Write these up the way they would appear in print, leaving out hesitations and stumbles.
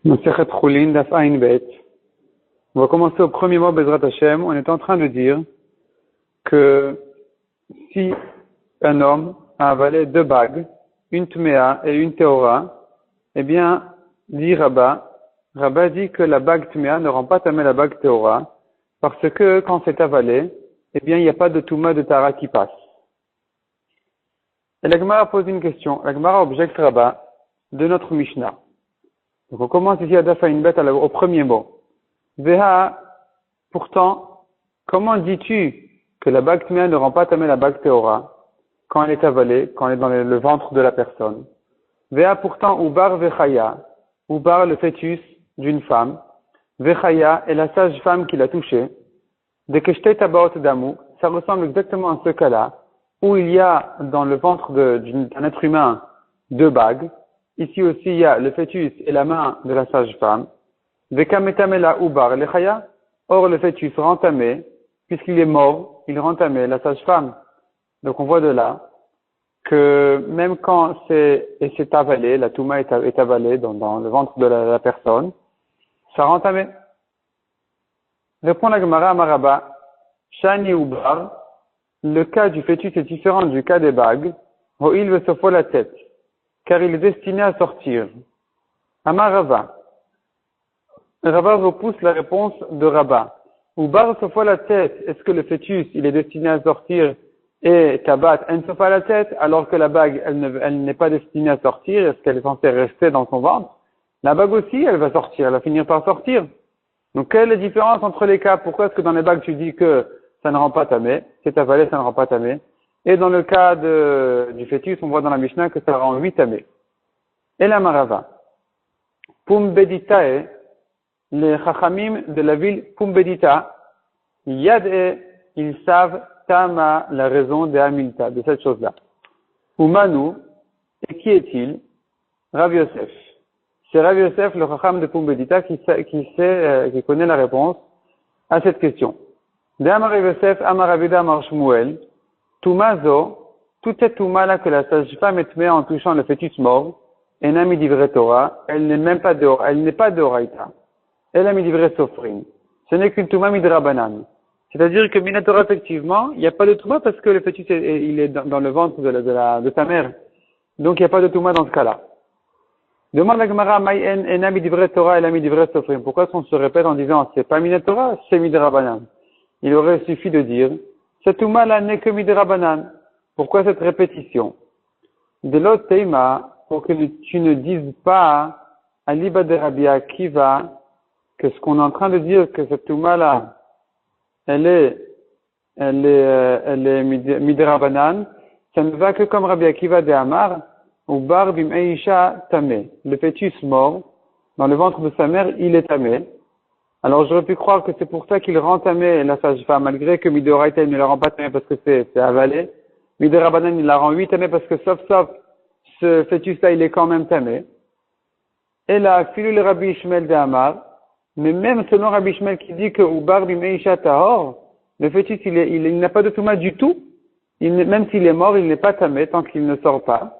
Masechet Chulin, Daf Ayin Bet. On va commencer au premier mot, Bezrat Hashem. On est en train de dire que si un homme a avalé deux bagues, une Tmea et une Théora, eh bien, dit Rabba dit que la bague Tmea ne rend pas tamé la bague Théora, parce que quand c'est avalé, eh bien, il n'y a pas de Touma de Tara qui passe. Et la Gemara pose une question. La Gemara objecte Rabba de notre Mishnah. Donc on commence ici à Daf Ayin Bet au premier mot. Veha, pourtant, comment dis-tu que la bague Tmea ne rend pas tamé la bague Théora quand elle est avalée, quand elle est dans le ventre de la personne? Veha, pourtant, Ubar Vechaya, Ubar le fœtus d'une femme, Vechaya est la sage femme qui l'a touché, de Keshte Tabaot Damu, ça ressemble exactement à ce cas-là, où il y a dans le ventre d'un être humain deux bagues. Ici aussi il y a le fœtus et la main de la sage femme. Vekametamela Ubar Lechaya, or le fœtus rend tamé, puisqu'il est mort, il rend tamé la sage femme. Donc on voit de là que même quand c'est avalé, la Touma est avalée dans le ventre de la personne, ça rend tamé. Répond la Gemara à Maraba, Shani Ubar, le cas du fœtus est différent du cas des bagues, où il veut se fouer la tête, car il est destiné à sortir. Amar Rava. Rava repousse la réponse de Rabba. Ubar se fouet la tête, est-ce que le fœtus, il est destiné à sortir et Tabat, elle ne se fait la tête, alors que la bague, elle n'est pas destinée à sortir, est-ce qu'elle est censée rester dans son ventre? La bague aussi, elle va sortir, elle va finir par sortir. Donc, quelle est la différence entre les cas? Pourquoi est-ce que dans les bagues, tu dis que ça ne rend pas tamé, c'est avalé, ça ne rend pas tamé? Et dans le cas du fœtus, on voit dans la Mishnah que ça rend 8 tamé. Et la Marava. Pumbeditae, les Chachamim de la ville Pumbedita, Yad ils savent Tama, la raison de Hamilta, de cette chose-là. Umanu, et qui est-il? Rav Yosef. C'est Rav Yosef, le Chacham de Pumbedita, qui connaît la réponse à cette question. De Amar Yosef, Amar Avida, Amar Shmuel, Tumazo, toute cette Touma-là que la sage-femme met en touchant le fœtus mort, Enami Divrei Torah, elle n'est même pas elle n'est pas de Oraita. Elle a Divrei Sofrim. Ce n'est qu'une Touma Midrabanan. C'est-à-dire que Minatora, effectivement, il n'y a pas de Touma parce que le fœtus il est dans le ventre de sa mère. Donc il n'y a pas de Touma dans ce cas-là. Demande la Gemara, Maïen, Enami Divrei Torah, Enami Divrei Sofrim. Pourquoi est-ce qu'on se répète en disant, c'est pas Minatora, c'est Midrabanan? Il aurait suffi de dire, cette Touma-là n'est que Midrabanan. Pourquoi cette répétition? De l'autre Teima, pour que tu ne dises pas à l'Iba de Rabbi Akiva que ce qu'on est en train de dire, que cette Touma-là, elle est Midrabanan, ça ne va que comme Rabbi Akiva de Amar, ou Bar Bim Eisha Tamé. Le fœtus mort, dans le ventre de sa mère, il est tamé. Alors j'aurais pu croire que c'est pour ça qu'il rend tamé la sage-femme, malgré que Midoraita ne la rend pas tamé parce que c'est avalé. Midrabanan, il la rend 8 tamé parce que sauf, ce fœtus-là, il est quand même tamé. Et là, Filou le Rabbi Ishmael de Amar, mais même selon Rabbi Ishmael qui dit que Ubar Bimeisha Tahor, le fœtus, il n'a pas de Touma du tout. Même s'il est mort, il n'est pas tamé tant qu'il ne sort pas.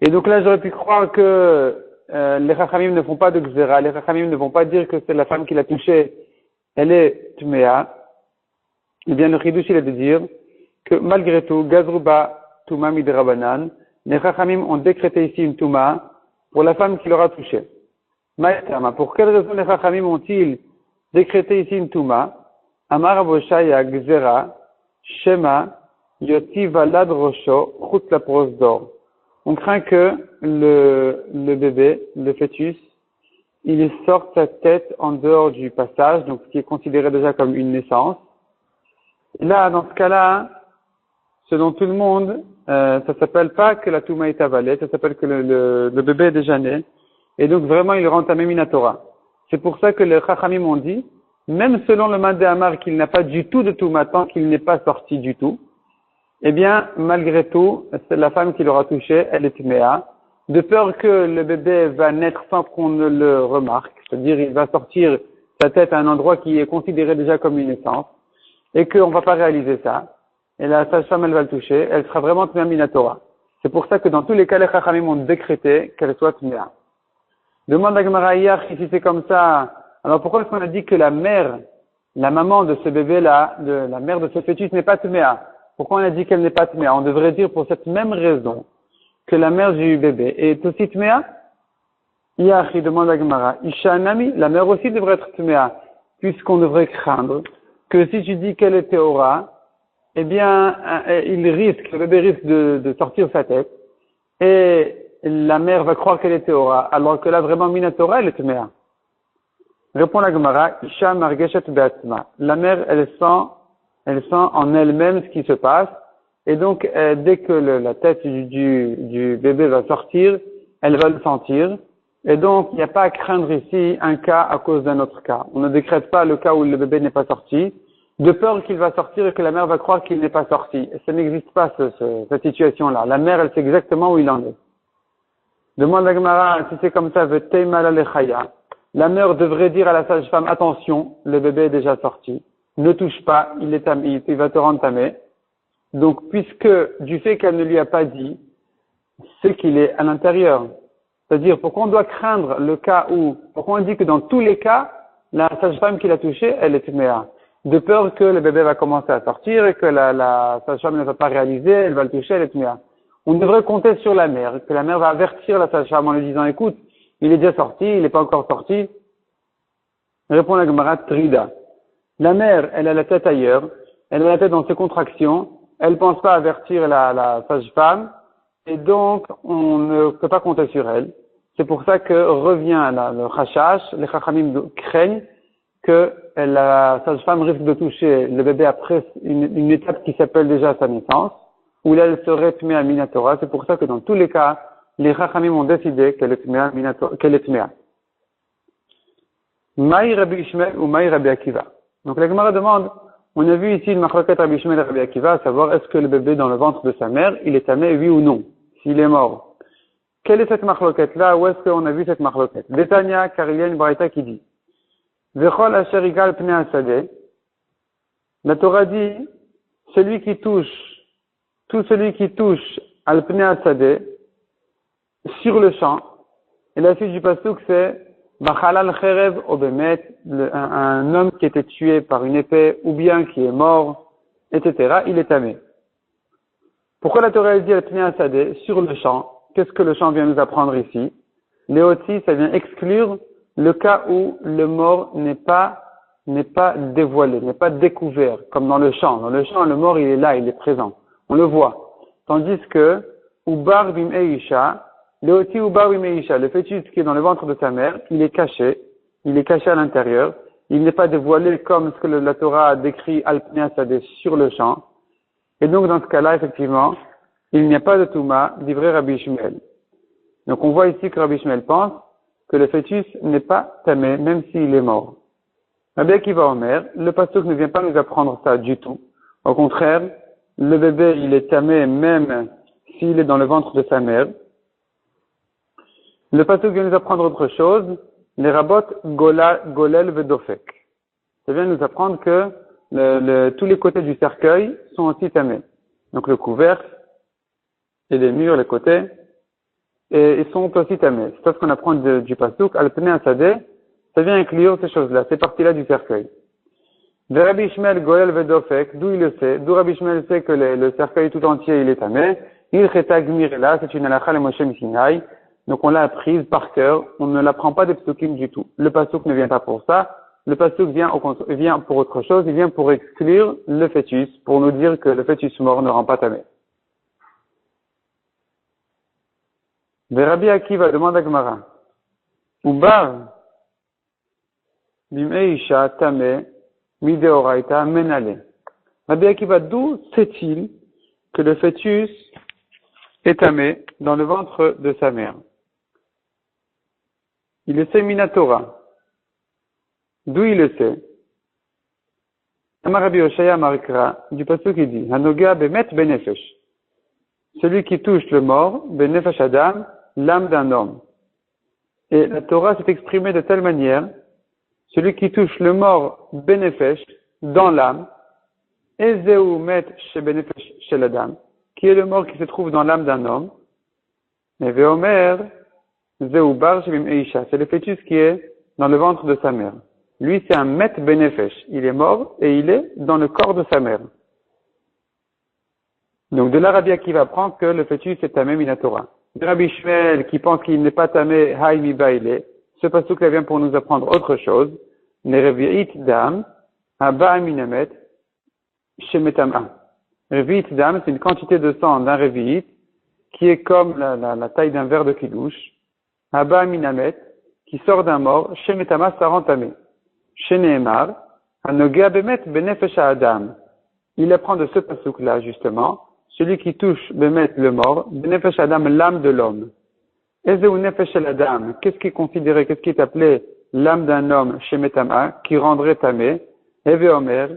Et donc là, j'aurais pu croire que les Chachamim ne font pas de Gzera, les Chachamim ne vont pas dire que c'est la femme qui l'a touché, elle est Tmea. Eh bien, le Chidush, il est de dire que malgré tout, Gazruba Touma Midrabanan, les Chachamim ont décrété ici une Touma pour la femme qui l'aura touché. Maïtama, pour quelle raison les Chachamim ont-ils décrété ici une Touma? Amar Aboshaya Gzera, Shema, Yoti Valad Rosho, Chut la Prosdor. On craint que le bébé, le fœtus, il sorte sa tête en dehors du passage, donc ce qui est considéré déjà comme une naissance. Et là, dans ce cas-là, selon tout le monde, ça s'appelle pas que la Touma est avalée, ça s'appelle que le bébé est déjà né. Et donc vraiment, il rentre à Minatora. C'est pour ça que les Chachamim ont dit, même selon le Mandé Amar, qu'il n'a pas du tout de Touma tant qu'il n'est pas sorti du tout, eh bien, malgré tout, c'est la femme qui l'aura touché, elle est Tmea, de peur que le bébé va naître sans qu'on ne le remarque, c'est-à-dire il va sortir sa tête à un endroit qui est considéré déjà comme une naissance, et qu'on ne va pas réaliser ça. Et la sage-femme, elle va le toucher, elle sera vraiment Tmea Minatora. C'est pour ça que dans tous les cas, les Chachamim ont décrété qu'elle soit Tmea. Demande à Gemara hier si c'est comme ça. Alors pourquoi est-ce qu'on a dit que la mère, la maman de ce bébé-là, la mère de ce fœtus n'est pas tméa? Pourquoi on a dit qu'elle n'est pas tméa? On devrait dire pour cette même raison que la mère du bébé est aussi tméa. Hier, il demande à Gemara, Isha Nami, la mère aussi devrait être tméa, puisqu'on devrait craindre que si tu dis qu'elle est théora, eh bien, le bébé risque de sortir sa tête, et la mère va croire qu'elle est théora, alors que là, vraiment, Minatora, elle est tméa. Répond la Gemara, Isha Margeshet Beatzma. La mère, elle sent en elle-même ce qui se passe, et donc, dès que la tête du bébé va sortir, elle va le sentir, et donc, il n'y a pas à craindre ici un cas à cause d'un autre cas. On ne décrète pas le cas où le bébé n'est pas sorti, de peur qu'il va sortir et que la mère va croire qu'il n'est pas sorti. Et ça n'existe pas, cette situation-là. La mère, elle sait exactement où il en est. Demande à Gemara, si c'est comme ça, la mère devrait dire à la sage-femme, attention, le bébé est déjà sorti. Ne touche pas, il va te rendre tamé. Donc, puisque, du fait qu'elle ne lui a pas dit, c'est qu'il est à l'intérieur. C'est-à-dire, pourquoi on doit craindre le cas pourquoi on dit que dans tous les cas, la sage-femme qui l'a touché, elle est tméa. De peur que le bébé va commencer à sortir et que la sage-femme ne va pas réaliser, elle va le toucher, elle est tméa. On devrait compter sur la mère, que la mère va avertir la sage-femme en lui disant, écoute, il est déjà sorti, il n'est pas encore sorti. Répond la Gemara Trida. La mère, elle a la tête ailleurs, elle a la tête dans ses contractions, elle pense pas avertir la sage-femme, et donc on ne peut pas compter sur elle. C'est pour ça que revient le chashash, les chachamim craignent que la sage-femme risque de toucher le bébé après une étape qui s'appelle déjà sa naissance, où là elle serait tmea à minatora. C'est pour ça que dans tous les cas, les chachamim ont décidé qu'elle est tmea. Maï Rabbi Ishmael ou Maï Rabbi Akiva. Donc la Gemara demande, on a vu ici une machloket Rabbi Ishmael et Rabbi Akiva, à savoir est-ce que le bébé dans le ventre de sa mère, il est tamé, oui ou non, s'il est mort. Quelle est cette machloket-là? Où est-ce qu'on a vu cette machloket? Détania, car il y a une braïta qui dit Vechol asher igal pnei hasadeh. La Torah dit tout celui qui touche al pnei hasadeh sur le champ. Et la suite du pasuk c'est Bachalal cherev obemet, un homme qui était tué par une épée ou bien qui est mort, etc. Il est tamé. Pourquoi la Torah dit al pnei hasadeh sur le champ? Qu'est-ce que le champ vient nous apprendre ici? Léoti, ça vient exclure le cas où le mort n'est pas dévoilé, n'est pas découvert, comme dans le champ. Dans le champ, le mort, il est là, il est présent. On le voit. Tandis que, Ubar bim Eisha, Léoti Ubar bim Eisha, le fœtus qui est dans le ventre de sa mère, il est caché à l'intérieur, il n'est pas dévoilé comme ce que la Torah a décrit al-Pnei Hasadeh sur le champ. Et donc, dans ce cas-là, effectivement, il n'y a pas de Touma, d'ivré Rabbi Ishmael. Donc, on voit ici que Rabbi Ishmael pense que le fœtus n'est pas tamé, même s'il est mort. Rabbi Akiva Omer, le pasuk ne vient pas nous apprendre ça du tout. Au contraire, le bébé, il est tamé même s'il est dans le ventre de sa mère. Le pasuk vient nous apprendre autre chose, les rabot golel vedofek. Ça vient nous apprendre que tous les côtés du cercueil sont aussi tamés. Donc le couvercle, et les murs, les côtés, et ils sont aussi tamés. C'est ça ce qu'on apprend du pasuk, al-Pnei Hasadeh, ça vient inclure ces choses-là, ces parties-là du cercueil. De Rabbi Ishmael Goel Vedofek, d'où il le sait, d'où Rabbi Ishmael sait que le cercueil tout entier, il est tamé, il cheta gmirela, c'est une halakha le Moshe Mishinai, donc on l'a apprise par cœur, on ne l'apprend pas des psukim du tout. Le pasuk ne vient pas pour ça, le pasuk vient pour autre chose, il vient pour exclure le fœtus, pour nous dire que le fœtus mort ne rend pas tamé. Rabbi Akiva demande à Gemara, Ubar bim Eisha tamé mideoraita menale. Rabbi Akiva, d'où sait-il que le fœtus est tamé dans le ventre de sa mère? Il le sait minatora. D'où il le sait? Amar Rabbi Oshaya Markra, du pasuk qui dit, Hanoga bemet benefesh. Celui qui touche le mort, benefesh adam, l'âme d'un homme. Et la Torah s'est exprimée de telle manière, celui qui touche le mort benefesh, dans l'âme, ezeu met chez benefesh chez l'adam, qui est le mort qui se trouve dans l'âme d'un homme, et veomer, Zeubar Shemim Eisha. C'est le fœtus qui est dans le ventre de sa mère. Lui, c'est un Met Benefesh. Il est mort et il est dans le corps de sa mère. Donc, de là, Rabbi Akiva apprend que le fœtus est tamé minatora. Rabbi Shmuel, qui pense qu'il n'est pas tamé haïmi baile, ce pasuk-là vient pour nous apprendre autre chose. Nerevi'it dam, haba aminamet, shemetama. Revi'it dam, c'est une quantité de sang d'un revi'it, qui est comme la taille d'un verre de kidouche. Haba aminamet, qui sort d'un mort, shemetama, ça rend tamé. Sheneemar, hanogea bemet benefesh adam. Il apprend de ce pasuk-là, justement, celui qui touche bemet le mort, benefesh adam, l'âme de l'homme. Ezeu nefesh adam, qu'est-ce qui est considéré, qu'est-ce qui est appelé l'âme d'un homme chez Metama, qui rendrait tamé? Eve Omer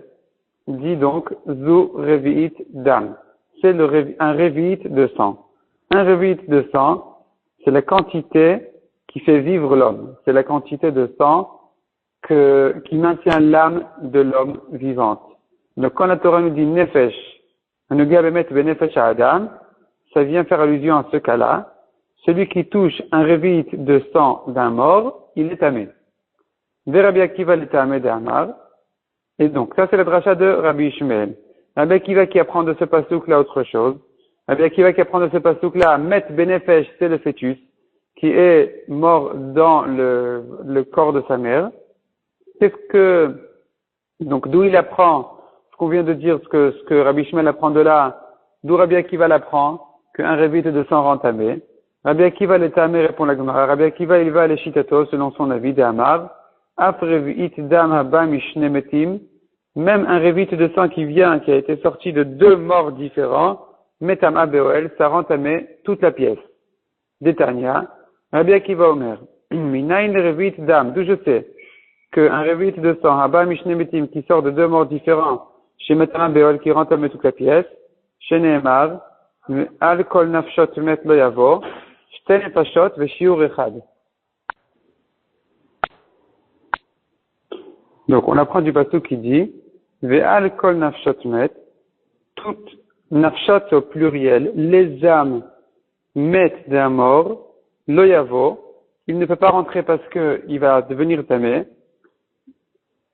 dit donc, zu revi'it dam. C'est un revi'it de sang. Un revi'it de sang, c'est la quantité qui fait vivre l'homme. C'est la quantité de sang qui maintient l'âme de l'homme vivante. Donc quand la Torah nous dit nefesh, hanogea bemet benefesh adam, ça vient faire allusion à ce cas-là. Celui qui touche un revi'it de sang d'un mort, il est tamé. De Rabbi Akiva le tamé d'Amar. Et donc, ça c'est le dracha de Rabbi Ishmael. Rabbi Akiva qui apprend de ce pasuk-là autre chose. Rabbi Akiva qui apprend de ce pasuk-là, Met Benefesh, c'est le fœtus, qui est mort dans le corps de sa mère. Donc d'où il apprend, ce qu'on vient de dire, ce que Rabbi Ishmael apprend de là, d'où Rabbi Akiva l'apprend, qu'un revi'it de sang rend tamé. Rabbi Akiva le tamé répond la Gemara. Rabbi Akiva il va aller shitato selon son avis d'Amar. Af revi'it dam haba mishne metim. Même un revi'it de sang qui a été sorti de deux morts différents, metama beoel, ça rend tamé toute la pièce. Détania. Rabbi Akiva Omer. Minayin revi'it dam. D'où je sais qu'un revi'it de sang haba mishne metim qui sort de deux morts différents, chez metama beoel qui rend tamé toute la pièce. Chez Nehemar. Al kol nafshot met lo yavo. Donc, on apprend du bateau qui dit, Ve'al kol nafshot met, toute nafshot au pluriel, les âmes mettent d'un mort, loyavo, il ne peut pas rentrer parce qu'il va devenir tamé.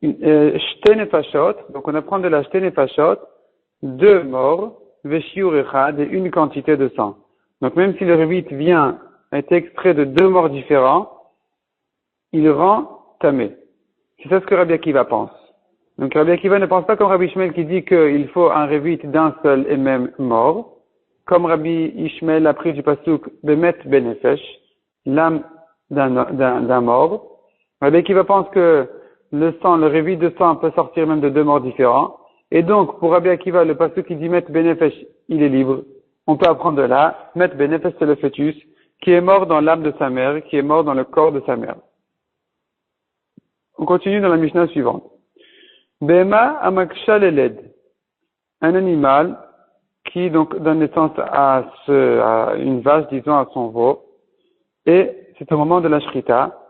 Shte nefashot, donc on apprend de la shte nefashot, deux morts, ve'shiur echad, et une quantité de sang. Donc même si le revi'it a été extrait de deux morts différents, il rend tamé. C'est ça ce que Rabbi Akiva pense. Donc Rabbi Akiva ne pense pas comme Rabbi Ishmael qui dit qu'il faut un revi'it d'un seul et même mort. Comme Rabbi Ishmael a pris du pasuk bemet benefesh, l'âme d'un mort. Rabbi Akiva pense que le revi'it de sang peut sortir même de deux morts différents. Et donc pour Rabbi Akiva, le pasuk qui dit met benefesh, il est libre. On peut apprendre de là, Met Benefesh, c'est le fœtus, qui est mort dans l'âme de sa mère, qui est mort dans le corps de sa mère. On continue dans la Mishnah suivante. Bema Amaksha Leled. Un animal qui donc donne naissance à une vache, disons à son veau, et c'est au moment de la shrita.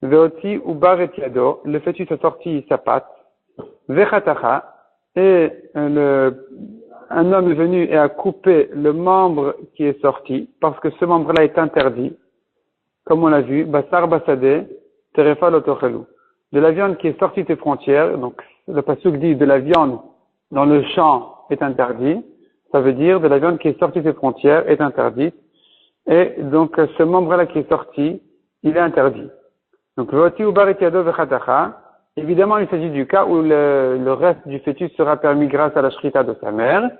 Veoti Ubar et Yado, le fœtus a sorti sa patte. Vechatacha, et un homme est venu et a coupé le membre qui est sorti, parce que ce membre-là est interdit, comme on l'a vu, Basar Basade, Terefa Lotochelu. De la viande qui est sortie des frontières, donc le pasuk dit de la viande dans le champ est interdit, ça veut dire de la viande qui est sortie des frontières est interdite, et donc ce membre-là qui est sorti, il est interdit. Donc, Voti Ubar et Yado Vechatacha, évidemment, il s'agit du cas où le reste du fœtus sera permis grâce à la shrita de sa mère.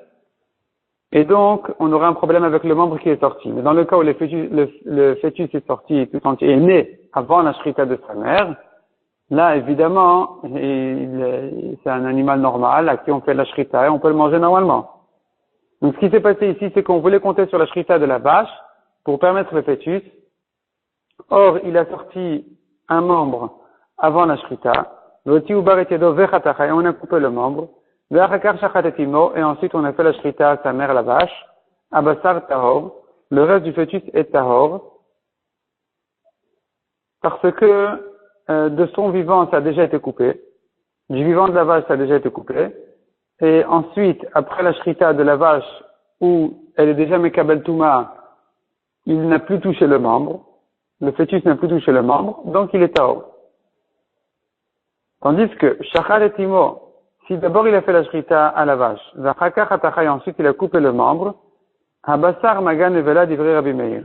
Et donc, on aura un problème avec le membre qui est sorti. Mais dans le cas où le fœtus est sorti tout entier, est né avant la shrita de sa mère, là, évidemment, c'est un animal normal à qui on fait la shrita et on peut le manger normalement. Donc, ce qui s'est passé ici, c'est qu'on voulait compter sur la shrita de la vache pour permettre le fœtus. Or, il a sorti un membre avant la shrita. Et on a coupé le membre. Et ensuite on a fait la shrita à sa mère la vache. Abassar tahor. Le reste du fœtus est tahor. Parce que de son vivant ça a déjà été coupé. Du vivant de la vache ça a déjà été coupé. Et ensuite, après la shrita de la vache où elle est déjà mekabel touma, il n'a plus touché le membre. le fœtus n'a plus touché le membre, donc il est tahor. Tandis que shachar et timo, si d'abord il a fait la shrita à la vache, et ensuite il a coupé le membre, habasar magan nevela divrei Rabbi Meir.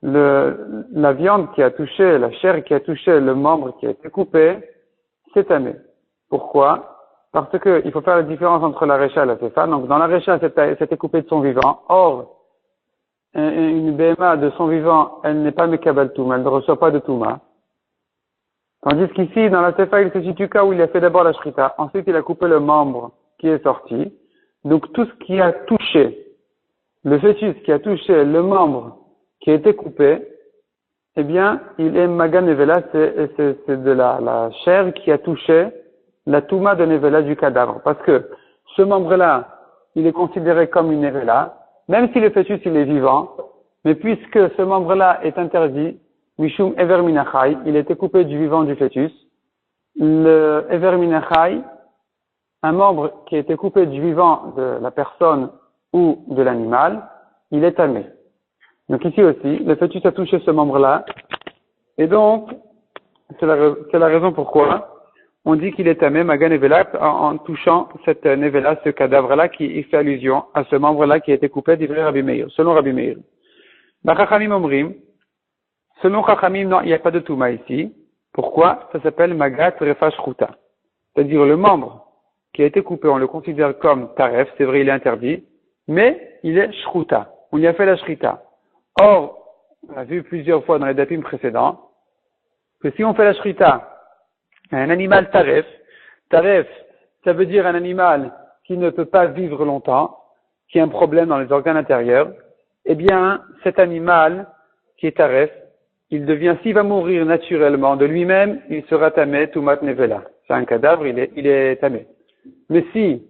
La viande qui a touché, la chair qui a touché le membre qui a été coupé, c'est tamé. Pourquoi? Parce que il faut faire la différence entre la recha et la sefa. Donc dans la recha, c'était coupé de son vivant. Or, une BMA de son vivant, elle n'est pas mekabel touma, elle ne reçoit pas de touma. Tandis qu'ici, dans la sefa, il se situe cas où il a fait d'abord la shrita, ensuite il a coupé le membre qui est sorti. Donc tout ce qui a touché, le fœtus qui a touché le membre qui a été coupé, eh bien, il est magan nevela, c'est de la chair qui a touché la touma de nevela du cadavre. Parce que ce membre-là, il est considéré comme une nevela, même si le fœtus il est vivant, mais puisque ce membre-là est interdit, mishum ever minachai, il a été coupé du vivant du fœtus. Le ever minachai, un membre qui a été coupé du vivant de la personne ou de l'animal, il est tamé. Donc ici aussi, le fœtus a touché ce membre-là, et donc, c'est la raison pourquoi on dit qu'il est tamé, magan nevela, en touchant cette nevela, ce cadavre-là qui fait allusion à ce membre-là qui a été coupé d'ivrei Rabbi Meir, selon Rabbi Meir. Chachamim omrim, selon Chachamim, non, il n'y a pas de touma ici. Pourquoi? Ça s'appelle magat refa shruta. C'est-à-dire le membre qui a été coupé, on le considère comme taref, c'est vrai, il est interdit, mais il est shruta. On y a fait la shrita. Or, on a vu plusieurs fois dans les dapim précédents, que si on fait la shrita à un animal taref, ça veut dire un animal qui ne peut pas vivre longtemps, qui a un problème dans les organes intérieurs, eh bien, cet animal qui est taref, il devient, s'il va mourir naturellement de lui-même, il sera tamé tumat nevela. C'est un cadavre, il est tamé. Mais si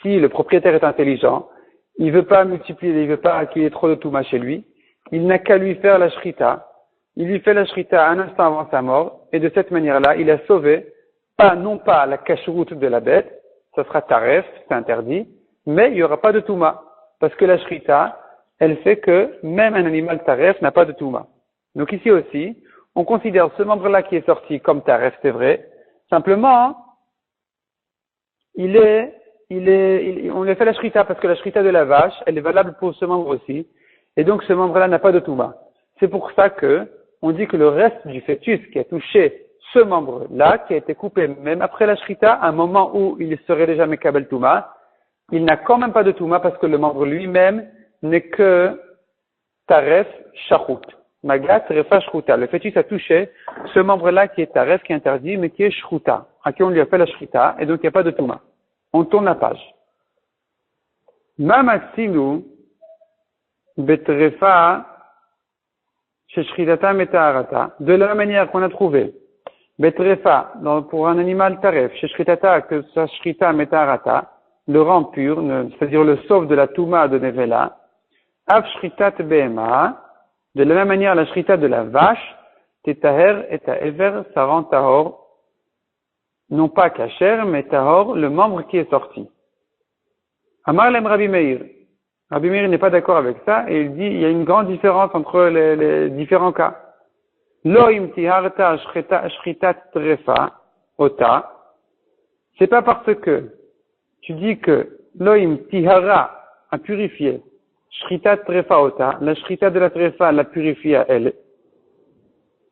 le propriétaire est intelligent, il veut pas multiplier, il veut pas qu'il y ait trop de touma chez lui, il n'a qu'à lui faire la shrita. Il lui fait la shrita un instant avant sa mort, et de cette manière-là, il a sauvé, non pas la cacheroute de la bête, ça sera taref, c'est interdit, mais il n'y aura pas de touma. Parce que la shrita, elle fait que même un animal taref n'a pas de touma. Donc ici aussi, on considère ce membre-là qui est sorti comme taref, c'est vrai. Simplement, on lui fait la shrita parce que la shrita de la vache, elle est valable pour ce membre aussi. Et donc ce membre-là n'a pas de touma. C'est pour ça que on dit que le reste du fœtus qui a touché ce membre-là, qui a été coupé même après la shrita, à un moment où il serait déjà mekabel touma, il n'a quand même pas de touma parce que le membre lui-même n'est que taref shachut. Magat refa shruta. Le fœtus a touché ce membre-là qui est taref, qui est interdit, mais qui est shruta, à qui on lui a fait la shrita, et donc il n'y a pas de touma. On tourne la page. Mamatsinu betrefa sheshridata metaharata. De la même manière qu'on a trouvé betrefa pour un animal taref, sheshridata que sa shrita metaharata le rend pur, c'est-à-dire le sauve de la touma de nevela. Av shritat behema. De la même manière, la shrita de la vache, tetaher et ta'ever, ça rend tahor, non pas kacher, mais tahor, le membre qui est sorti. Amar lem Rabbi Meir. Rabbi Meir n'est pas d'accord avec ça, et il dit, il y a une grande différence entre les différents cas. Lo im tiharta shritat trefa, ota. C'est pas parce que tu dis que lo im tihara a purifié, Shrita trefa ota, la shrita de la trefa l'a purifiée à elle.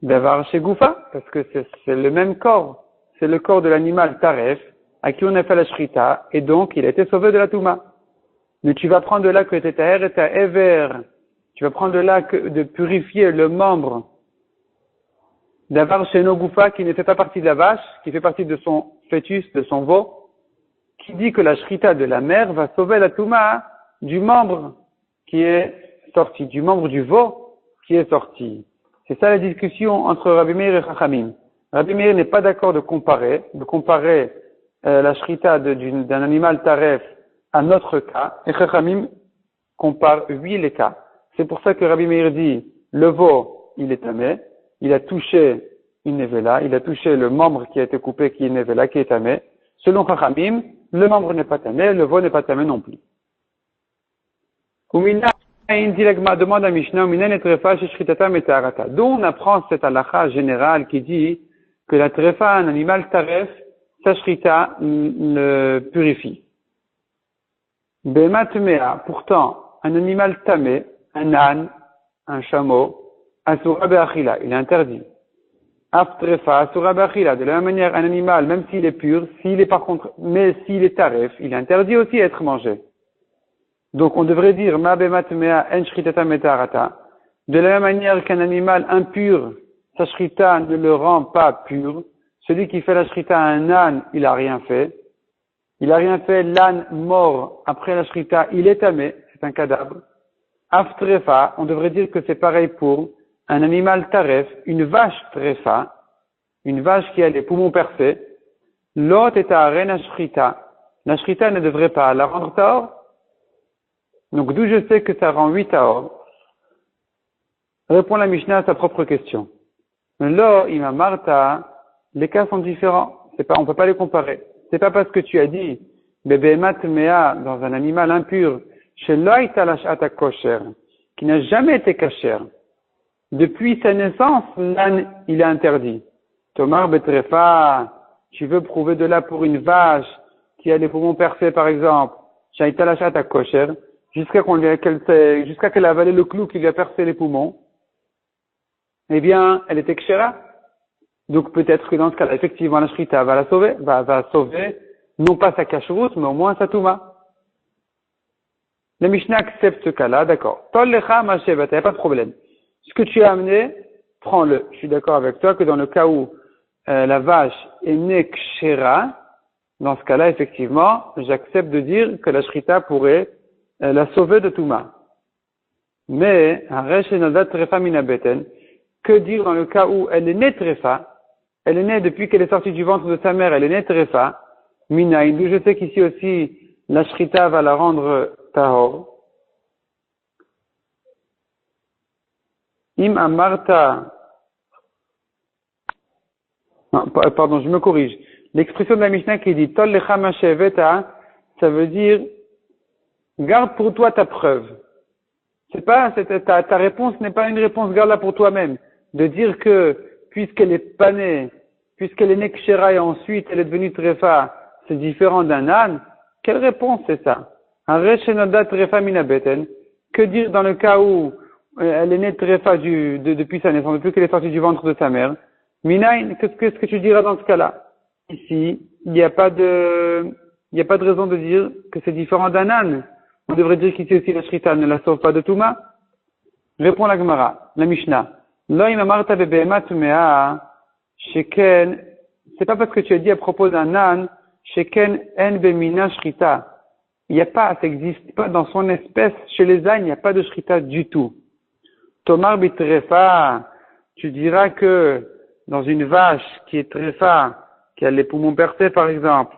D'avar chez Goufa, parce que c'est le même corps. C'est le corps de l'animal taref, à qui on a fait la shrita, et donc il a été sauvé de la touma. Mais tu vas prendre de là que t'es taher et ta ever. Tu vas prendre de là de purifier le membre d'avar chez no Goufa, qui ne fait pas partie de la vache, qui fait partie de son fœtus, de son veau, qui dit que la shrita de la mère va sauver la touma du membre qui est sorti, du membre du veau qui est sorti. C'est ça la discussion entre Rabbi Meir et Chachamim. Rabbi Meir n'est pas d'accord de comparer la shrita d'un animal taref à notre cas, et Chachamim compare les cas. C'est pour ça que Rabbi Meir dit, le veau, il est tamé, il a touché une nevela, il a touché le membre qui a été coupé, qui est nevela, qui est tamé. Selon Chachamim, le membre n'est pas tamé, le veau n'est pas tamé non plus. Demande à Mishnah, d'où on apprend cette halakha générale qui dit que la trefa, un animal taref, sa shrita le purifie. Pourtant, un animal tamé, un âne, un chameau, asura be'achila, il est interdit. Aftrefa, asura be'achila, de la même manière, un animal, même s'il est pur, mais s'il est taref, il est interdit aussi d'être mangé. Donc, on devrait dire, ma be'matmea en shritata metarata. De la même manière qu'un animal impur, sa shrita ne le rend pas pur. Celui qui fait la shrita à un âne, il a rien fait. Il a rien fait, l'âne mort après la shrita, il est tamé, c'est un cadavre. Aftrefa, on devrait dire que c'est pareil pour un animal taref, une vache trefa, une vache qui a les poumons percés. L'autre est à arena shrita. La shrita ne devrait pas la rendre tahor. Donc d'où je sais que ça rend 8 tahor. Répond la Mishnah à sa propre question. Là, ima marta, les cas sont différents. On peut pas les comparer. C'est pas parce que tu as dit, bebemat mea, dans un animal impur, chez l'oïta lashata kosher, qui n'a jamais été kasher. Depuis sa naissance, l'âne, il est interdit. Tomar betrefa, tu veux prouver de là pour une vache qui a les poumons percés, par exemple, shaita lashata kosher, jusqu'à qu'elle a avalé le clou qui lui a percé les poumons. Eh bien, elle était kshera. Donc peut-être que dans ce cas-là, effectivement, la shrita va la sauver, va sauver, non pas sa kashrut, mais au moins sa touma. La Mishnah accepte ce cas-là, d'accord. Tol lecha ma'shevet, il n'y a pas de problème. Ce que tu as amené, prends-le. Je suis d'accord avec toi que dans le cas où la vache est née kshera, dans ce cas-là, effectivement, j'accepte de dire que la shrita pourrait la sauver de touma. Mais, que dire dans le cas où elle est née trefa, elle est née depuis qu'elle est sortie du ventre de sa mère, elle est née trefa, minaïn, d'où je sais qu'ici aussi, la shrita va la rendre tahor. Im amarta, non, pardon, je me corrige. L'expression de la Mishnah qui dit tol lecha masheveta, ça veut dire garde pour toi ta preuve. Ta réponse n'est pas une réponse, garde-la pour toi-même. De dire que, puisqu'elle est pas née, puisqu'elle est née kshera et ensuite elle est devenue trefa, c'est différent d'un âne, quelle réponse c'est ça? Un reshenoda trefa minabeten. Que dire dans le cas où elle est née trefa depuis sa naissance, depuis qu'elle est sortie du ventre de sa mère? Minaïn, qu'est-ce que tu diras dans ce cas-là? Ici, il n'y a pas de raison de dire que c'est différent d'un âne. On devrait dire qu'ici aussi la shrita ne la sauve pas de Touma. Répond la Gemara, la Mishnah. C'est pas parce que tu as dit à propos d'un âne, sheken en bemina shrita. Il n'y a pas, ça n'existe pas dans son espèce. Chez les ânes, il n'y a pas de shrita du tout. Tomar bitrefa, tu diras que dans une vache qui est trefa, qui a les poumons percés par exemple,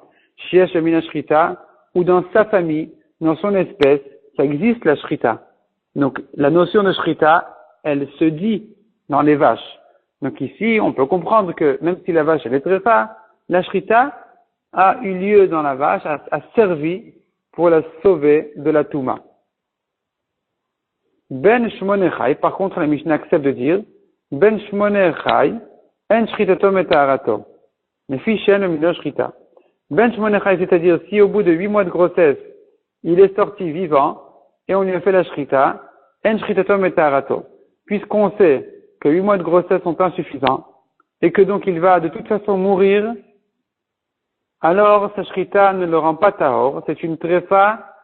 shiesh bemina shrita, ou dans sa famille, dans son espèce, ça existe la shrita. Donc, la notion de shrita, elle se dit dans les vaches. Donc ici, on peut comprendre que même si la vache elle est trefa, la shrita a eu lieu dans la vache, a servi pour la sauver de la touma. Ben shmonechai, par contre, la Mishnah accepte de dire, ben shmonechai, en shritato metaharato. Ne fichen le mino shrita. Ben shmonechai, c'est-à-dire si au bout de 8 mois de grossesse, il est sorti vivant, et on lui a fait la shrita, en shritato metaharato. Puisqu'on sait que 8 mois de grossesse sont insuffisants, et que donc il va de toute façon mourir, alors sa shrita ne le rend pas tahor, c'est une trefa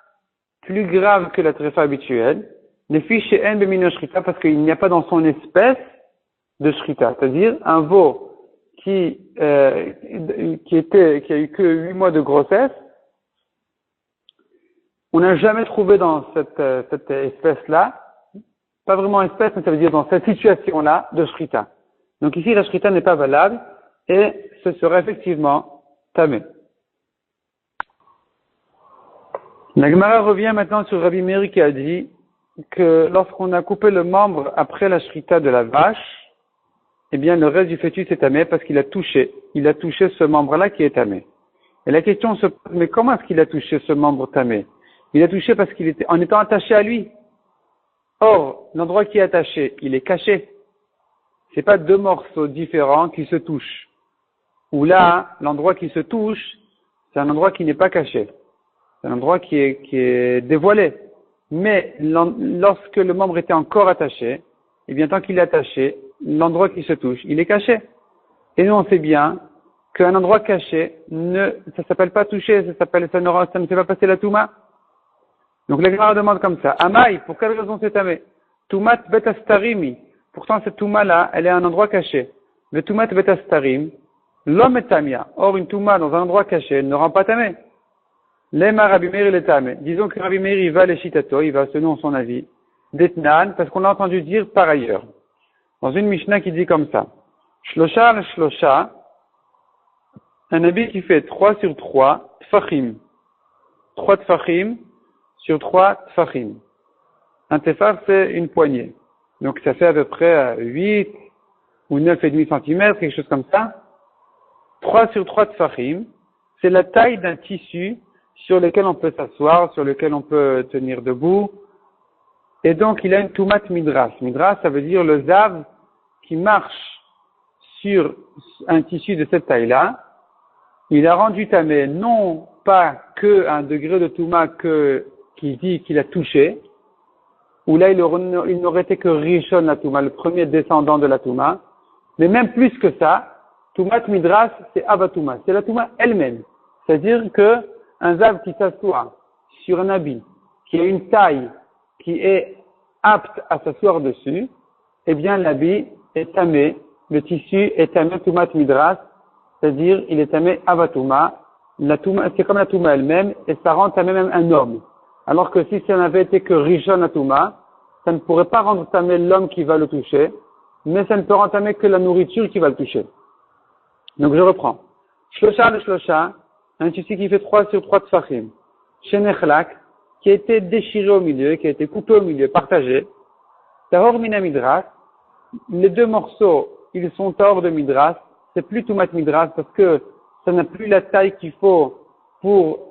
plus grave que la trefa habituelle, les fiches en bemino shrita, parce qu'il n'y a pas dans son espèce de shrita, c'est-à-dire un veau qui a eu que 8 mois de grossesse, on n'a jamais trouvé dans cette espèce-là, pas vraiment espèce, mais ça veut dire dans cette situation-là, de shrita. Donc ici, la shrita n'est pas valable, et ce serait effectivement tamé. La Gemara revient maintenant sur Rabbi Meir qui a dit que lorsqu'on a coupé le membre après la shrita de la vache, eh bien le reste du fœtus est tamé parce qu'il a touché ce membre-là qui est tamé. Et la question se pose, mais comment est-ce qu'il a touché ce membre tamé? Il a touché parce qu'il était, en étant attaché à lui. Or, l'endroit qui est attaché, il est caché. C'est pas deux morceaux différents qui se touchent. Ou là, l'endroit qui se touche, c'est un endroit qui n'est pas caché. C'est un endroit qui est dévoilé. Mais lorsque le membre était encore attaché, eh bien, tant qu'il est attaché, l'endroit qui se touche, il est caché. Et nous, on sait bien qu'un endroit caché, ça s'appelle pas toucher, ça ne fait pas passer la touma. Donc, la Gemara demande comme ça. Amaï, pour quelle raison c'est tamé? Toumat bet astarimi. Pourtant, cette touma-là, elle est à un endroit caché. Mais toumat bet astarim, l'homme est tamia. Or, une touma dans un endroit caché, elle ne rend pas tamé. Lema Rabbi Meir il est tamé. Disons que Rabbi Meir, il va les shitato, il va selon son avis. D'etnan, parce qu'on l'a entendu dire par ailleurs. Dans une Mishnah qui dit comme ça. Shlosha al-shlosha, un habit qui fait 3 sur 3 tfachim. 3 tfachim sur 3 tfachim. Un tefar, c'est une poignée. Donc ça fait à peu près 8 ou 9,5 cm, quelque chose comme ça. 3 sur 3 tfachim, c'est la taille d'un tissu sur lequel on peut s'asseoir, sur lequel on peut tenir debout. Et donc il a une toumat midras. Midras, ça veut dire le zav qui marche sur un tissu de cette taille-là. Il a rendu tamé non pas que un degré de touma qui dit qu'il a touché, où là il n'aurait été que rishon la touma, le premier descendant de la touma, mais même plus que ça, toumat midras, c'est avatouma, c'est la touma elle-même. C'est-à-dire que un zav qui s'assoit sur un habit qui a une taille qui est apte à s'asseoir dessus, eh bien l'habit est tamé, le tissu est tamé toumat midras, c'est-à-dire il est tamé avatouma. La touma, c'est comme la touma elle-même, et ça rend tamé même un homme. Alors que si ça n'avait été que rishon la touma, ça ne pourrait pas rendre tamé l'homme qui va le toucher, mais ça ne peut rendre tamé que la nourriture qui va le toucher. Donc je reprends. Shlosha le shlosha, un tissu qui fait 3 sur 3 tfachim. Shenechlak, qui a été déchiré au milieu, qui a été coupé au milieu, partagé. Tahor mina midras, les deux morceaux, ils sont hors de midras, c'est plus toumat midras parce que ça n'a plus la taille qu'il faut pour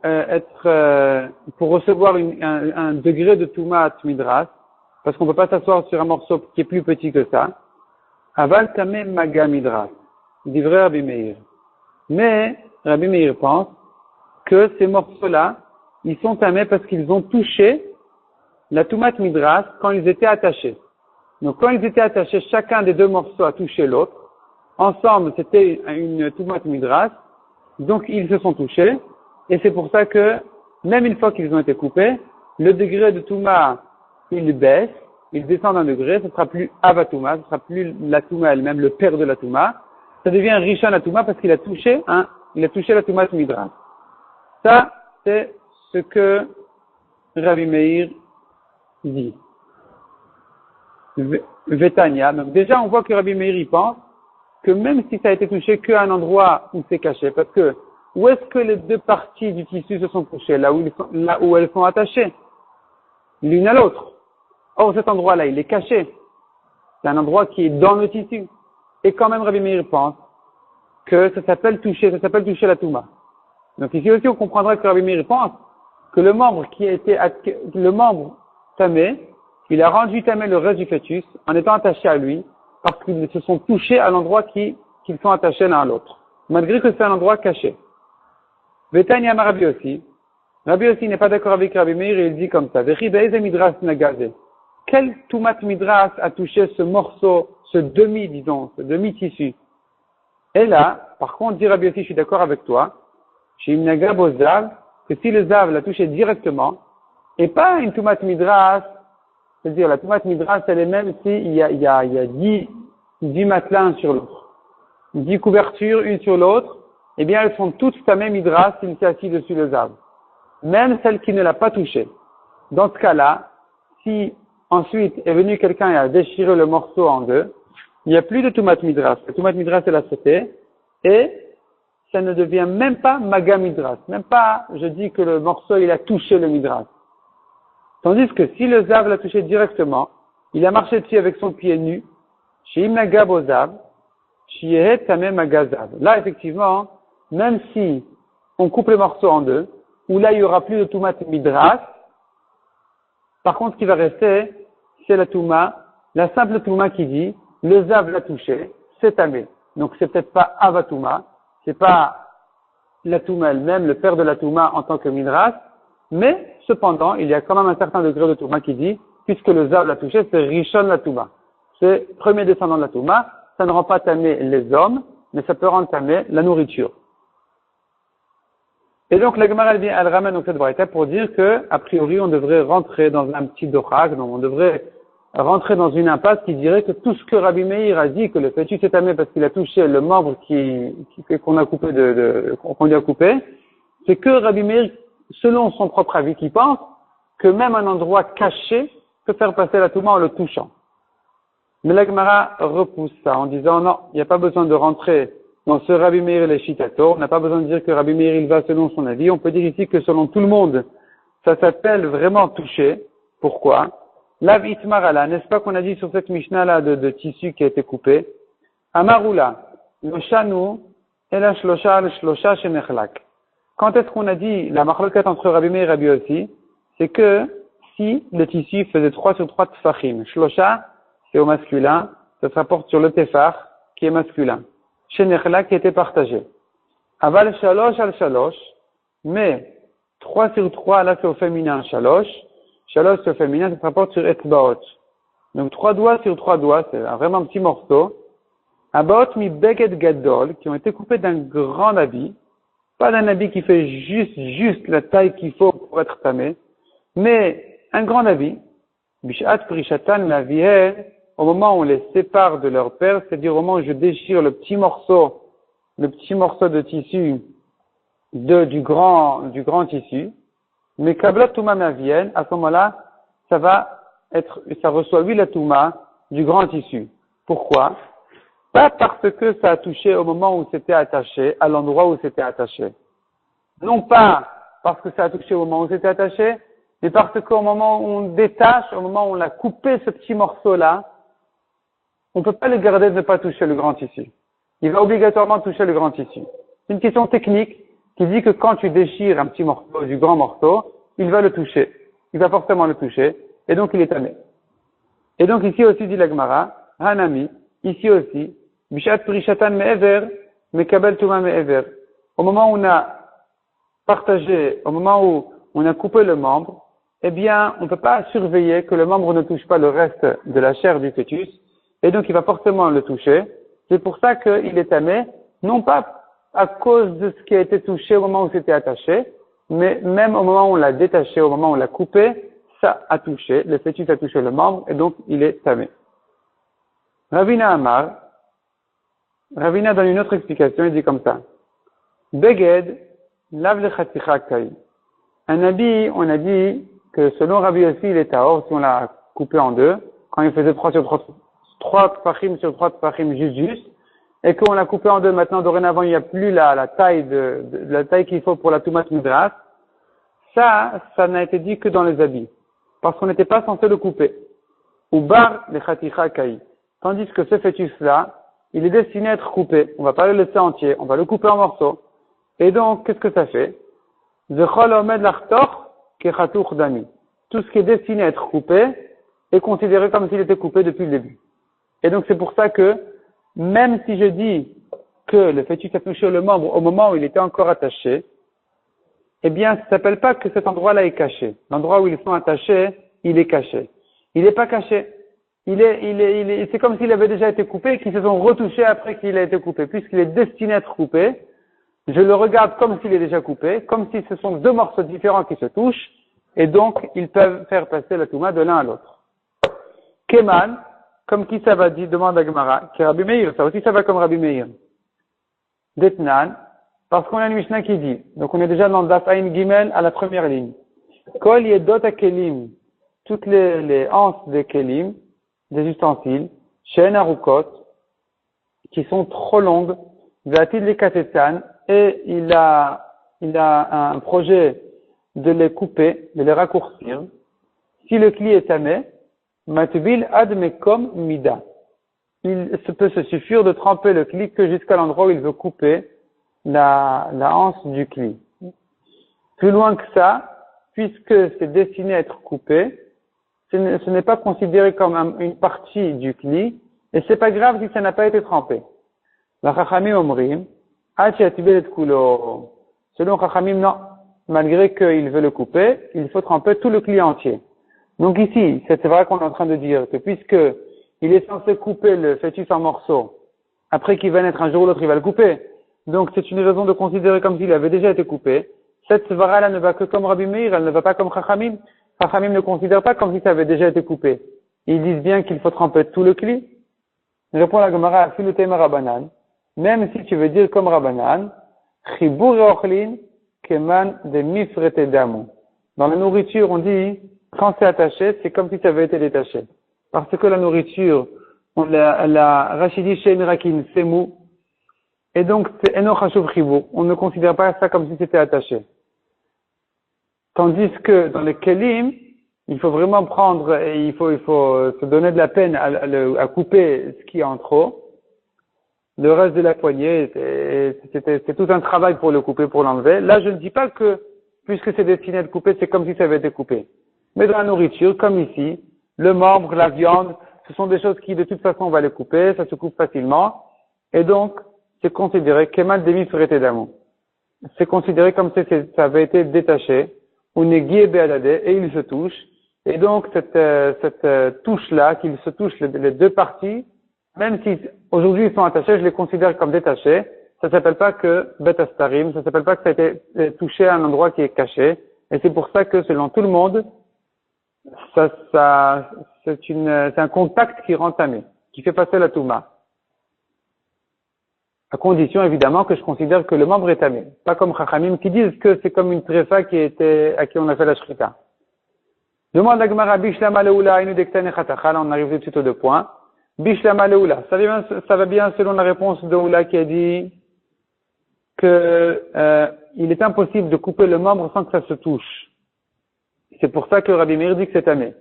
recevoir un degré de toumat midras, parce qu'on ne peut pas s'asseoir sur un morceau qui est plus petit que ça. Aval tamé maga midras, dit vrai Rabbi Meir. Mais Rabbi Meir pense que ces morceaux-là, ils sont tamés parce qu'ils ont touché la toumat midras quand ils étaient attachés. Donc quand ils étaient attachés, chacun des deux morceaux a touché l'autre. Ensemble, c'était une toumat midras. Donc ils se sont touchés. Et c'est pour ça que, même une fois qu'ils ont été coupés, le degré de touma, il baisse, il descend d'un degré, ce ne sera plus avatouma, ce ne sera plus la touma elle-même, le père de la touma. Ça devient rishon la touma parce qu'il a touché la toumat midras. Ça, c'est ce que Rabbi Meir dit. Vetania. Donc déjà, on voit que Rabbi Meir pense que même si ça a été touché qu'à un endroit où c'est caché, parce que où est-ce que les deux parties du tissu se sont touchées? Là où elles sont attachées, l'une à l'autre. Or, cet endroit-là, il est caché. C'est un endroit qui est dans le tissu. Et quand même, Rabbi Meir pense que ça s'appelle toucher la touma. Donc ici aussi, on comprendra que Rabbi Meir pense que le membre tamé, il a rendu tamé le reste du fœtus en étant attaché à lui, parce qu'ils se sont touchés à l'endroit qu'ils sont attachés l'un à l'autre, malgré que c'est un endroit caché. Vetania Rabbi aussi n'est pas d'accord avec Rabbi Meir et il dit comme ça, midras nagaze. Quel toumat midras a touché ce morceau, ce demi-tissu? Et là, par contre, dit Rabbi aussi, je suis d'accord avec toi, chez Imnaga Bozav, que si le zav l'a touché directement, et pas une toumat midras, c'est-à-dire la toumat midras, elle est même s'il y a 10 matelas un sur l'autre. 10 couvertures une sur l'autre, eh bien elles sont toutes tamé midras s'il s'est assis dessus le zav. Même celle qui ne l'a pas touché. Dans ce cas-là, si ensuite est venu quelqu'un et a déchiré le morceau en deux, il n'y a plus de toumat midras. La toumat midras elle a sauté, et ça ne devient même pas maga midras. Même pas, je dis que le morceau il a touché le midras. Tandis que si le zav l'a touché directement, il a marché dessus avec son pied nu, chez Imnaga Bozav, chez Tamé Magazav. Là, effectivement, même si on coupe les morceaux en deux, où là il y aura plus de toumat midras, par contre, ce qui va rester, c'est la touma, la simple touma qui dit, le zav l'a touché, c'est tamé. Donc c'est peut-être pas avatouma, c'est pas la touma elle-même, le père de la touma en tant que midras, mais cependant, il y a quand même un certain degré de touma qui dit, puisque le zav l'a touché, c'est rishon la touma. C'est premier descendant de la touma, ça ne rend pas tamé les hommes, mais ça peut rendre tamé la nourriture. Et donc, la Gemara, elle ramène donc cette braïta pour dire que, a priori, on devrait rentrer dans un petit dorak, donc on devrait rentrer dans une impasse qui dirait que tout ce que Rabbi Meir a dit, que le fœtus est tamé parce qu'il a touché le membre qu'on a coupé qu'on lui a coupé, c'est que Rabbi Meir, selon son propre avis, qui pense que même un endroit caché peut faire passer la touma en le touchant. Mais la Gemara repousse ça en disant non, il n'y a pas besoin de rentrer dans ce Rabbi Meir et les Shitato, on n'a pas besoin de dire que Rabbi Meir il va selon son avis, on peut dire ici que selon tout le monde, ça s'appelle vraiment toucher. Pourquoi? Lav itmarala, n'est-ce pas qu'on a dit sur cette Mishnah là de tissu qui a été coupé? Amarula, loshanu, ela shlosha shenechlak. Quand est-ce qu'on a dit la machloket entre Rabbi Meir et Rabbi Yossi? C'est que si le tissu faisait 3 sur 3 tfachim, shlosha, c'est au masculin, ça se rapporte sur le tefar, qui est masculin. Shenechla qui était partagé. Aval shalosh al shalosh, mais 3 sur 3, là c'est au féminin shalosh, shalosh c'est au féminin, ça se rapporte sur etzbaot. Donc 3 doigts sur 3 doigts, c'est vraiment un petit morceau. Abaot mi beged gadol, qui ont été coupés d'un grand habit, pas d'un habit qui fait juste la taille qu'il faut pour être tamé, mais un grand habit. Bishat prishatan la vie, au moment où on les sépare de leur père, c'est-à-dire au moment où je déchire le petit morceau de tissu du grand tissu, mais kabla touma mavienne, à ce moment-là, ça reçoit lui la touma du grand tissu. Pourquoi? Pas parce que ça a touché au moment où c'était attaché, à l'endroit où c'était attaché. Non pas parce que ça a touché au moment où c'était attaché, mais parce qu'au moment où on détache, au moment où on a coupé ce petit morceau-là, on ne peut pas le garder de ne pas toucher le grand tissu. Il va obligatoirement toucher le grand tissu. C'est une question technique qui dit que quand tu déchires un petit morceau du grand morceau, il va le toucher. Il va forcément le toucher, et donc il est tamé. Et donc ici aussi dit la Gemara, Hanami, ici aussi, Bishat Prishatan Me'ever, Mekabel Tuma Me'ever. Au moment où on a partagé, au moment où on a coupé le membre, eh bien, on ne peut pas surveiller que le membre ne touche pas le reste de la chair du fœtus, et donc il va forcément le toucher. C'est pour ça qu'il est tamé, non pas à cause de ce qui a été touché au moment où c'était attaché, mais même au moment où on l'a détaché, au moment où on l'a coupé, ça a touché, le fœtus a touché le membre, et donc il est tamé. Ravina Amar, Ravina donne une autre explication, il dit comme ça. Beged, lav le chaticha kai. Un habit, on a dit que selon Rabbi Yossi, il est tahor si on l'a coupé en deux, quand il faisait 3 tfachim sur 3 tfachim juste, et qu'on l'a coupé en deux maintenant, dorénavant, il n'y a plus la taille la taille qu'il faut pour la toumat midras. Ça n'a été dit que dans les habits. Parce qu'on n'était pas censé le couper. Ou bar le chaticha kai. Tandis que ce fœtus-là, il est destiné à être coupé. On va pas le laisser entier, on va le couper en morceaux. Et donc, qu'est-ce que ça fait? Tout ce qui est destiné à être coupé est considéré comme s'il était coupé depuis le début. Et donc c'est pour ça que, même si je dis que le fœtus a touché le membre au moment où il était encore attaché, eh bien, ça ne s'appelle pas que cet endroit-là est caché. L'endroit où ils sont attachés, il est caché. Il n'est pas caché. C'est comme s'il avait déjà été coupé et qu'ils se sont retouchés après qu'il a été coupé. Puisqu'il est destiné à être coupé, je le regarde comme s'il est déjà coupé, comme si ce sont deux morceaux différents qui se touchent, et donc ils peuvent faire passer la touma de l'un à l'autre. Keman, comme qui ça va dire, demande à Gemara, qui est Rabbi Meir, ça aussi ça va comme Rabbi Meir. Detnan, parce qu'on a une Mishnah qui dit, donc on est déjà dans Daf Ayin Gimel à la première ligne. Kol yedot kelim, toutes les anses des kelim, des ustensiles, shen arukot, qui sont trop longues, vatil les katetsan, et il a un projet de les couper, de les raccourcir. Si le cli est tamé, matbil ad mekom mida. Il peut se suffire de tremper le cli que jusqu'à l'endroit où il veut couper la anse du cli. Plus loin que ça, puisque c'est destiné à être coupé, ce n'est pas considéré comme une partie du kli, et c'est pas grave si ça n'a pas été trempé. La chachamim omrim, kulo. Selon chachamim, non. Malgré qu'il veut le couper, il faut tremper tout le kli entier. Donc ici, c'est vrai qu'on est en train de dire que puisque il est censé couper le fœtus en morceaux, après qu'il va naître un jour ou l'autre, il va le couper. Donc c'est une raison de considérer comme s'il avait déjà été coupé. Cette svara-là ne va que comme Rabbi Meir, elle ne va pas comme Chachamim. Chachamim ne considère pas comme si ça avait déjà été coupé. Ils disent bien qu'il faut tremper tout le kli. Répond la Gemara, Filutema Rabbanan. Même si tu veux dire comme Rabbanan, Chibur Ochlin, Keman de Mifrete Damu. Dans la nourriture, on dit, quand c'est attaché, c'est comme si ça avait été détaché. Parce que la nourriture, la Rachidi Shein Rakin, c'est mou. Et donc, c'est Eno Chashuv Chibur. On ne considère pas ça comme si c'était attaché. Tandis que dans les kelim, il faut vraiment prendre et il faut se donner de la peine à couper ce qui est en trop. Le reste de la poignée, c'est tout un travail pour le couper, pour l'enlever. Là, je ne dis pas que, puisque c'est destiné à être coupé, c'est comme si ça avait été coupé. Mais dans la nourriture, comme ici, le membre, la viande, ce sont des choses qui, de toute façon, on va les couper, ça se coupe facilement. Et donc, c'est considéré, kemal demi ferete d'amour. C'est considéré comme si ça avait été détaché. Ou négué béadadé, et il se touche. Et donc, cette touche-là, qu'il se touche les deux parties, même si aujourd'hui ils sont attachés, je les considère comme détachés. Ça s'appelle pas que betastarim, ça s'appelle pas que ça a été touché à un endroit qui est caché. Et c'est pour ça que, selon tout le monde, c'est un contact qui rend tamé, qui fait passer la touma. À condition, évidemment, que je considère que le membre est tamé. Pas comme Chachamim qui disent que c'est comme une tréfa à qui on a fait la shrita. Demande à Gemara, Bishlama leula, inu dektane chatacha, là on arrive tout de suite aux deux points. Bishlama leula. Ça va bien selon la réponse de Oula qui a dit que, il est impossible de couper le membre sans que ça se touche. C'est pour ça que Rabbi Meir dit que c'est tamé.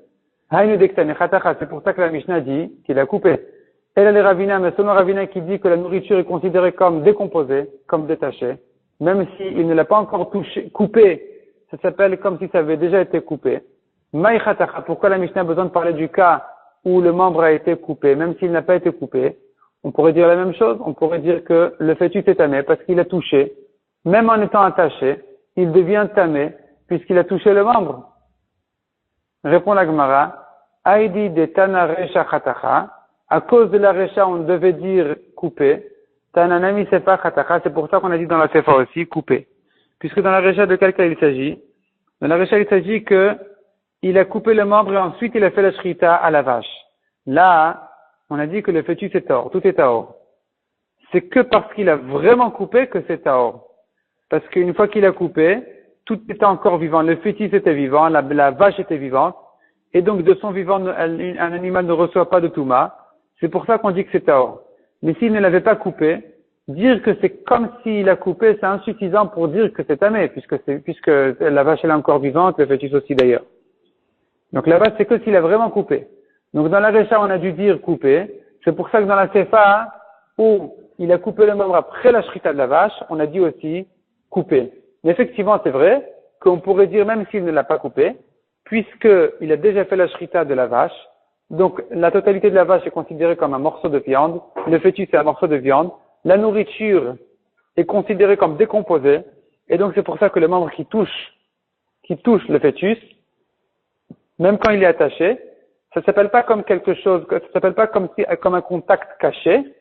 Hainu dektane chatacha, c'est pour ça que la Mishnah dit qu'il a coupé. Elle a les Ravina, mais selon Ravina qui dit que la nourriture est considérée comme décomposée, comme détachée, même s'il ne l'a pas encore touché, coupé, ça s'appelle comme si ça avait déjà été coupé. Maïchatacha, pourquoi la Mishnah a besoin de parler du cas où le membre a été coupé, même s'il n'a pas été coupé? On pourrait dire la même chose, on pourrait dire que le fœtus est tamé parce qu'il a touché, même en étant attaché, il devient tamé puisqu'il a touché le membre. Répond la Gemara, Aïdi de Tana Recha Chatacha. À cause de la recha, on devait dire couper. Tananami sefa chatacha, c'est pour ça qu'on a dit dans la sefa aussi couper. Puisque dans la recha de quel cas il s'agit? Dans la recha, il s'agit que il a coupé le membre et ensuite il a fait la shrita à la vache. Là, on a dit que le fœtus est tahor, tout est tahor. C'est que parce qu'il a vraiment coupé que c'est tahor. Parce qu'une fois qu'il a coupé, tout était encore vivant. Le fœtus était vivant, la vache était vivante. Et donc de son vivant, un animal ne reçoit pas de touma. C'est pour ça qu'on dit que c'est tahor. Mais s'il ne l'avait pas coupé, dire que c'est comme s'il a coupé, c'est insuffisant pour dire que c'est tamé, puisque la vache elle est encore vivante, le fœtus aussi d'ailleurs. Donc la vache c'est que s'il a vraiment coupé. Donc dans la Recha on a dû dire couper. C'est pour ça que dans la Sefa, où il a coupé le membre après la shrita de la vache, on a dit aussi couper. Mais effectivement c'est vrai qu'on pourrait dire même s'il ne l'a pas coupé, puisqu'il a déjà fait la shrita de la vache. Donc, la totalité de la vache est considérée comme un morceau de viande. Le fœtus est un morceau de viande. La nourriture est considérée comme décomposée. Et donc, c'est pour ça que le membre qui touche le fœtus, même quand il est attaché, ça s'appelle pas comme quelque chose, ça s'appelle pas comme un contact caché,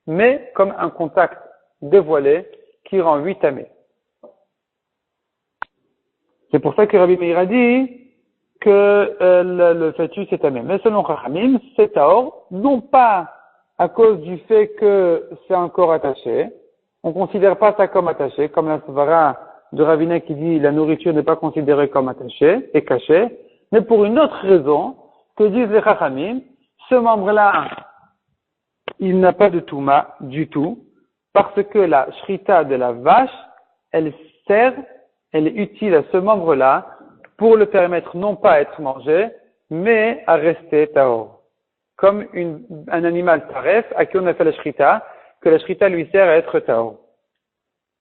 mais comme un contact dévoilé qui rend lui tamé. C'est pour ça que Rabbi Meir a dit que le fœtus est tamé. Mais selon Chachamim, c'est tahor, non pas à cause du fait que c'est encore attaché. On considère pas ça comme attaché, comme la svara de Ravina qui dit la nourriture n'est pas considérée comme attachée et cachée, mais pour une autre raison, que disent les Chachamim, ce membre-là, il n'a pas de touma du tout, parce que la shrita de la vache, elle est utile à ce membre-là, pour le permettre non pas à être mangé, mais à rester tahor. Comme un animal taref à qui on a fait la shrita, que la shrita lui sert à être tahor.